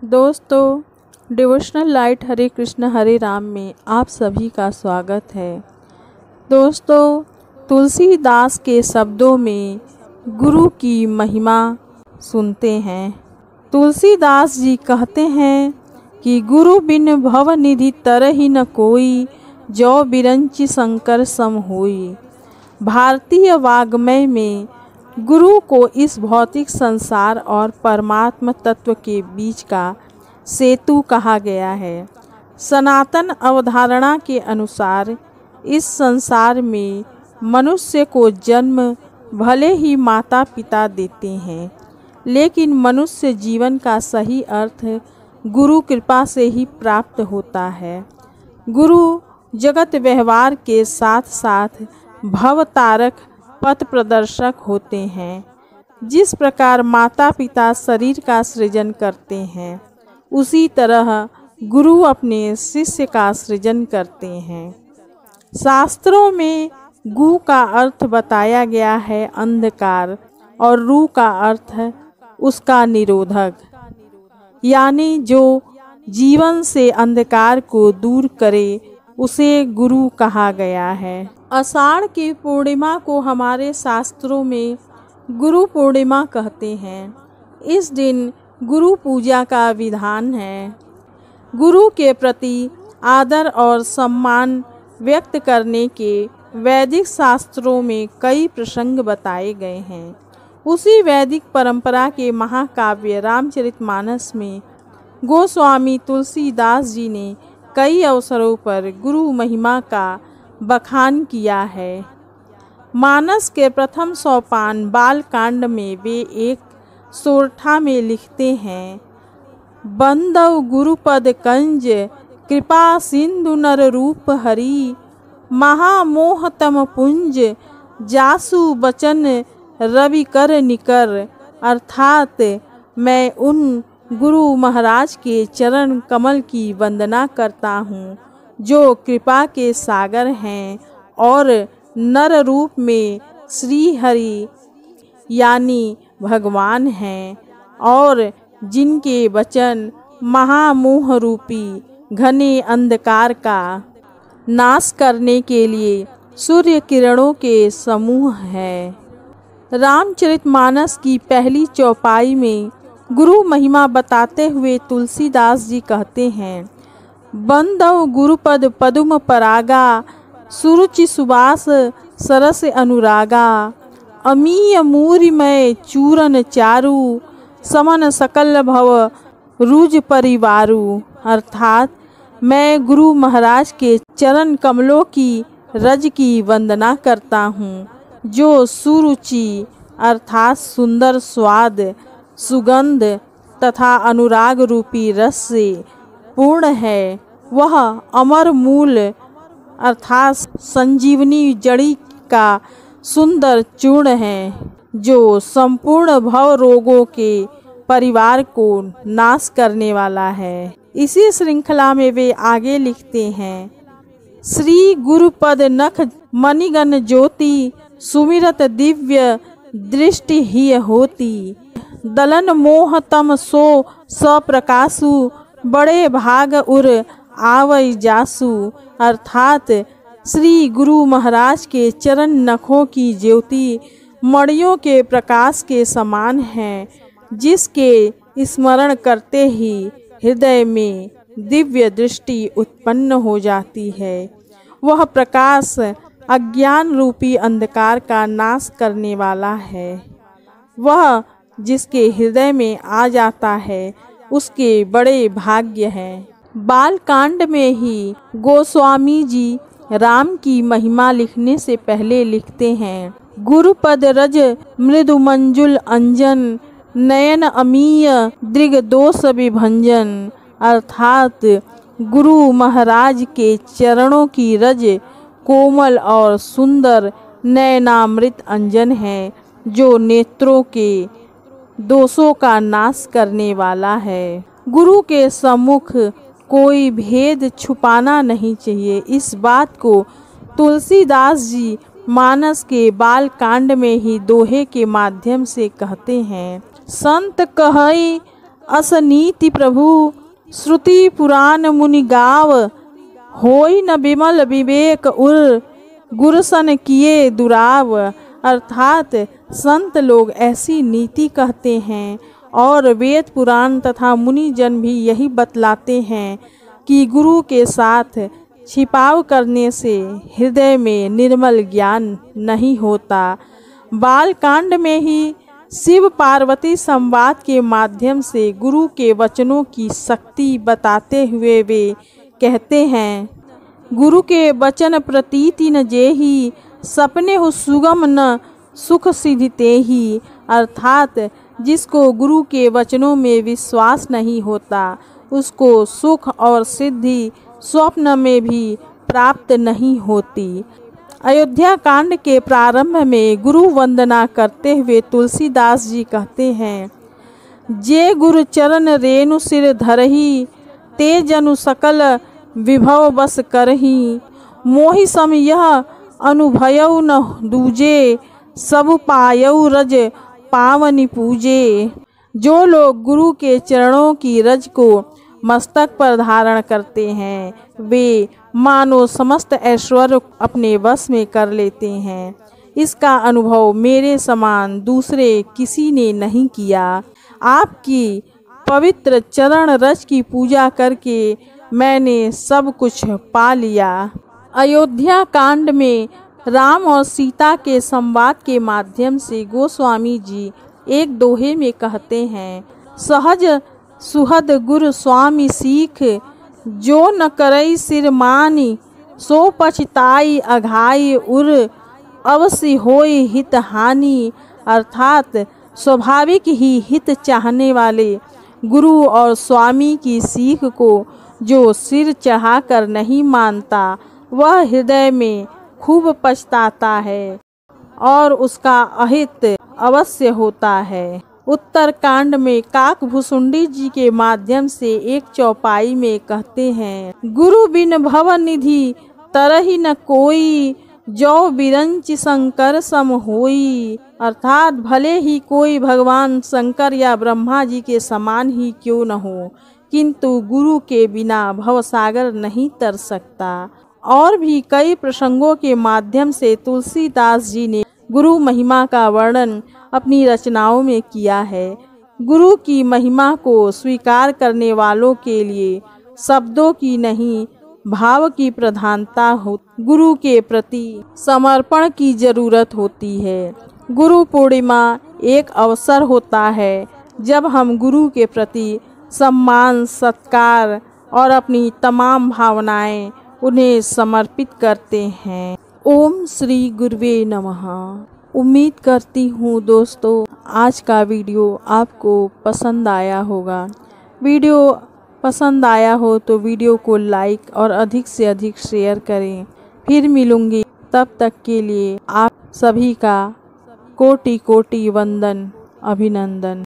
दोस्तों, devotional light हरे कृष्ण हरे राम में आप सभी का स्वागत है। दोस्तों, तुलसीदास के शब्दों में गुरु की महिमा सुनते हैं। तुलसीदास जी कहते हैं कि गुरु बिन भव निधि तरहि न कोई, जो बिरंचि शंकर सम होई। भारतीय वाग्मय में गुरु को इस भौतिक संसार और परमात्म तत्व के बीच का सेतु कहा गया है। सनातन अवधारणा के अनुसार इस संसार में मनुष्य को जन्म भले ही माता पिता देते हैं, लेकिन मनुष्य जीवन का सही अर्थ गुरु कृपा से ही प्राप्त होता है। गुरु जगत व्यवहार के साथ साथ भवतारक पथ प्रदर्शक होते हैं। जिस प्रकार माता पिता शरीर का सृजन करते हैं, उसी तरह गुरु अपने शिष्य का सृजन करते हैं। शास्त्रों में गु का अर्थ बताया गया है अंधकार और रु का अर्थ है उसका निरोधक, यानी जो जीवन से अंधकार को दूर करे उसे गुरु कहा गया है। आषाढ़ की पूर्णिमा को हमारे शास्त्रों में गुरु पूर्णिमा कहते हैं। इस दिन गुरु पूजा का विधान है। गुरु के प्रति आदर और सम्मान व्यक्त करने के वैदिक शास्त्रों में कई प्रसंग बताए गए हैं। उसी वैदिक परंपरा के महाकाव्य रामचरितमानस में गोस्वामी तुलसीदास जी ने कई अवसरों पर गुरु महिमा का बखान किया है। मानस के प्रथम सोपान बालकांड में वे एक सोरठा में लिखते हैं, बंदव गुरुपद कंज कृपा सिंधु नर रूप हरि, महामोहतम पुंज जासु बचन रवि कर निकर। अर्थात मैं उन गुरु महाराज के चरण कमल की वंदना करता हूँ जो कृपा के सागर हैं और नर रूप में श्री हरि यानी भगवान हैं, और जिनके वचन महामोह रूपी घने अंधकार का नाश करने के लिए सूर्य किरणों के समूह है। रामचरितमानस की पहली चौपाई में गुरु महिमा बताते हुए तुलसीदास जी कहते हैं, बंदव गुरुपद पदुम परागा, सुरुचि सुबास सरस अनुरागा, अमीय मूरिमय चूरन चारु, समन सकल भव रुज परिवारु। अर्थात मैं गुरु महाराज के चरण कमलों की रज की वंदना करता हूँ, जो सुरुचि अर्थात सुंदर स्वाद, सुगंध तथा अनुराग रूपी रस से पूर्ण है। वह अमर मूल अर्थात संजीवनी जड़ी का सुंदर चूर्ण है, जो संपूर्ण भव रोगों के परिवार को नाश करने वाला है। इसी श्रृंखला में वे आगे लिखते हैं, श्री गुरुपद नख मणिगण ज्योति, सुमिरत दिव्य दृष्टि ही होती, दलन मोह तम सो सप्रकाशु, बड़े भाग उर आवै जासु। अर्थात श्री गुरु महाराज के चरण नखों की ज्योति मणियों के प्रकाश के समान है, जिसके स्मरण करते ही हृदय में दिव्य दृष्टि उत्पन्न हो जाती है। वह प्रकाश अज्ञान रूपी अंधकार का नाश करने वाला है। वह जिसके हृदय में आ जाता है उसके बड़े भाग्य हैं। बालकांड में ही गोस्वामी जी राम की महिमा लिखने से पहले लिखते हैं, गुरुपद रज मृदु मंजुल अंजन, नयन अमीय दृग दोष विभंजन। अर्थात गुरु महाराज के चरणों की रज कोमल और सुंदर नयनामृत अंजन है, जो नेत्रों के दोषों का नाश करने वाला है। गुरु के सम्मुख कोई भेद छुपाना नहीं चाहिए। इस बात को तुलसीदास जी मानस के बालकांड में ही दोहे के माध्यम से कहते हैं, संत कहई असनीति प्रभु श्रुति पुराण मुनि गाव, होई न विमल विवेक उर गुरसन किए दुराव। अर्थात संत लोग ऐसी नीति कहते हैं और वेद पुराण तथा मुनि जन भी यही बतलाते हैं कि गुरु के साथ छिपाव करने से हृदय में निर्मल ज्ञान नहीं होता। बालकांड में ही शिव पार्वती संवाद के माध्यम से गुरु के वचनों की शक्ति बताते हुए वे कहते हैं, गुरु के वचन प्रतीति न जेहि, सपने हो सुगम न सुख सिद्धते ही। अर्थात जिसको गुरु के वचनों में विश्वास नहीं होता उसको सुख और सिद्धि स्वप्न में भी प्राप्त नहीं होती। अयोध्या कांड के प्रारंभ में गुरु वंदना करते हुए तुलसीदास जी कहते हैं, जे गुरु चरण रेणु सिर धरही, ते जनु सकल विभव बस करही। मोहि सम यह अनुभयउ न दूजे, सब पायउ रज पावनि पूजे। जो लोग गुरु के चरणों की रज को मस्तक पर धारण करते हैं वे मानो समस्त ऐश्वर्य अपने वश में कर लेते हैं। इसका अनुभव मेरे समान दूसरे किसी ने नहीं किया। आपकी पवित्र चरण रज की पूजा करके मैंने सब कुछ पा लिया। अयोध्या कांड में राम और सीता के संवाद के माध्यम से गोस्वामी जी एक दोहे में कहते हैं, सहज सुहद गुरु स्वामी सीख, जो न करई सिर मानी, सो पछताई अघाई उर, अवश्य होई हित हानि। अर्थात स्वाभाविक ही हित चाहने वाले गुरु और स्वामी की सीख को जो सिर चढ़ाकर नहीं मानता वह हृदय में खूब पछताता है और उसका अहित अवश्य होता है। उत्तर कांड में काकभुसुंडी जी के माध्यम से एक चौपाई में कहते हैं, गुरु बिन भव निधि तरहि न कोई, जो बिरंच शंकर सम होई। अर्थात भले ही कोई भगवान शंकर या ब्रह्मा जी के समान ही क्यों न हो, किंतु गुरु के बिना भवसागर नहीं तर सकता। और भी कई प्रसंगों के माध्यम से तुलसीदास जी ने गुरु महिमा का वर्णन अपनी रचनाओं में किया है। गुरु की महिमा को स्वीकार करने वालों के लिए शब्दों की नहीं भाव की प्रधानता हो, गुरु के प्रति समर्पण की जरूरत होती है। गुरु पूर्णिमा एक अवसर होता है जब हम गुरु के प्रति सम्मान सत्कार और अपनी तमाम भावनाएं उन्हें समर्पित करते हैं। ओम श्री गुरुवे नमः। उम्मीद करती हूँ दोस्तों आज का वीडियो आपको पसंद आया होगा। वीडियो पसंद आया हो तो वीडियो को लाइक और अधिक से अधिक शेयर करें। फिर मिलूंगी, तब तक के लिए आप सभी का कोटि कोटि वंदन अभिनंदन।